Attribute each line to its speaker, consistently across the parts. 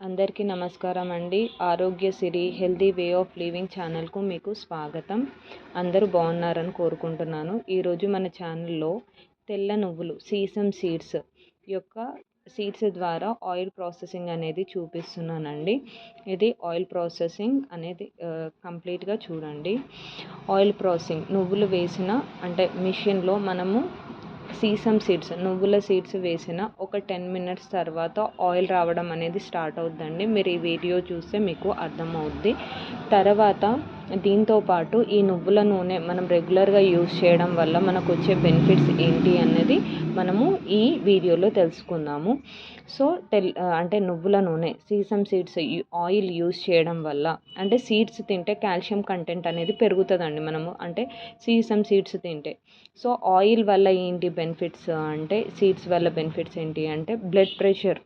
Speaker 1: అందరికీ నమస్కారం అండి. ఆరోగ్య సిరి హెల్దీ వే ఆఫ్ లివింగ్ ఛానల్కు మీకు స్వాగతం. అందరూ బాగున్నారని కోరుకుంటున్నాను. ఈరోజు మన ఛానల్లో తెల్ల నువ్వులు సీసమ్ సీడ్స్ యొక్క సీడ్స్ ద్వారా ఆయిల్ ప్రాసెసింగ్ అనేది చూపిస్తున్నానండి. ఇది ఆయిల్ ప్రాసెసింగ్ అనేది కంప్లీట్గా చూడండి. ఆయిల్ ప్రాసెసింగ్ నువ్వులు వేసిన అంటే మిషన్లో మనము సీసమ్ సీడ్స్ నువ్వుల సీడ్స్ వేసిన ఒక 10 మినిట్స్ తర్వాత ఆయిల్ రావడం అనేది స్టార్ట్ అవుద్దండి. మీరు ఈ వీడియో చూస్తే మీకు అర్థమవుద్ది. తర్వాత దీంతోపాటు ఈ నువ్వుల నూనె మనం రెగ్యులర్గా యూజ్ చేయడం వల్ల మనకు వచ్చే బెనిఫిట్స్ ఏంటి అన్నది మనము ఈ వీడియోలో తెలుసుకుందాము. సో అంటే నువ్వుల నూనె సీసమ్ సీడ్స్ ఆయిల్ యూజ్ చేయడం వల్ల అంటే సీడ్స్ తింటే కాల్షియం కంటెంట్ అనేది పెరుగుతుందండి. మనము అంటే సీసమ్ సీడ్స్ తింటే సో ఆయిల్ వల్ల ఏంటి బెనిఫిట్స్ అంటే సీడ్స్ వల్ల బెనిఫిట్స్ ఏంటి అంటే బ్లడ్ ప్రెషర్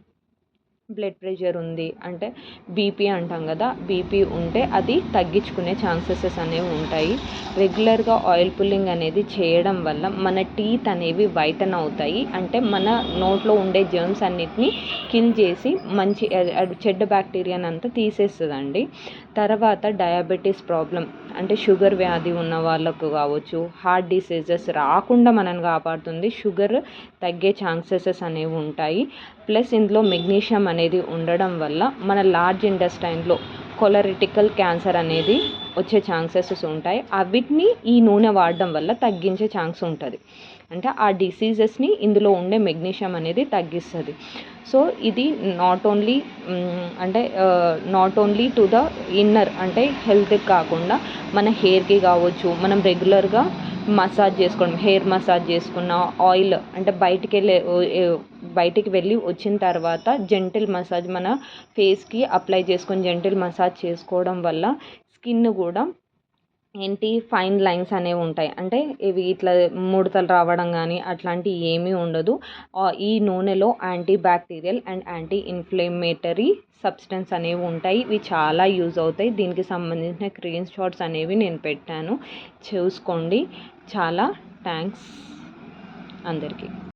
Speaker 1: ఉంది అంటే బీపీ అంటాం కదా, బీపీ ఉంటే అది తగ్గించుకునే ఛాన్సెస్ అనేవి ఉంటాయి. రెగ్యులర్గా ఆయిల్ పుల్లింగ్ అనేది చేయడం వల్ల మన టీత్ అనేవి వైటన్ అవుతాయి. అంటే మన నోట్లో ఉండే జర్మ్స్ అన్నిటినీ కిల్ చేసి మంచి చెడ్డ బ్యాక్టీరియాని అంతా తీసేస్తుందండి. తర్వాత డయాబెటీస్ ప్రాబ్లం అంటే షుగర్ వ్యాధి ఉన్న వాళ్ళకు కావచ్చు, హార్ట్ డిసీజెస్ రాకుండా మనల్ని కాపాడుతుంది. షుగర్ తగ్గే ఛాన్సెస్ అనేవి ఉంటాయి. ప్లస్ ఇందులో మెగ్నీషియం అనేది ఉండడం వల్ల మన లార్జ్ ఇంటెస్టైన్లో కొలరెటికల్ క్యాన్సర్ అనేది వచ్చే ఛాన్సెస్ ఉంటాయి. వీటిని ఈ నూనె వాడడం వల్ల తగ్గించే ఛాన్స్ ఉంటుంది. అంటే ఆ డిసీజెస్ని ఇందులో ఉండే మెగ్నీషియం అనేది తగ్గిస్తుంది. సో ఇది not only to the inner అంటే హెల్త్కి కాకుండా మన హెయిర్కి కావచ్చు, మనం రెగ్యులర్గా మసాజ్ చేసుకోవడం, హెయిర్ మసాజ్ చేసుకున్న ఆయిల్ అంటే బయటికి వెళ్ళి వచ్చిన తర్వాత జెంటిల్ మసాజ్ మన ఫేస్కి అప్లై చేసుకొని జెంటిల్ మసాజ్ చేసుకోవడం వల్ల స్కిన్ కూడా ఏంటి ఫైన్ లైన్స్ అనేవి ఉంటాయి. అంటే ఇవి ఇట్లా ముడతలు రావడం కానీ అట్లాంటివి ఏమీ ఉండదు. ఈ నూనెలో anti bacterial and anti inflammatory substance అనేవి ఉంటాయి. ఇవి చాలా యూజ్ అవుతాయి. దీనికి సంబంధించిన స్క్రీన్ షాట్స్ అనేవి నేను పెట్టాను, చూసుకోండి. చాలా థ్యాంక్స్ అందరికీ.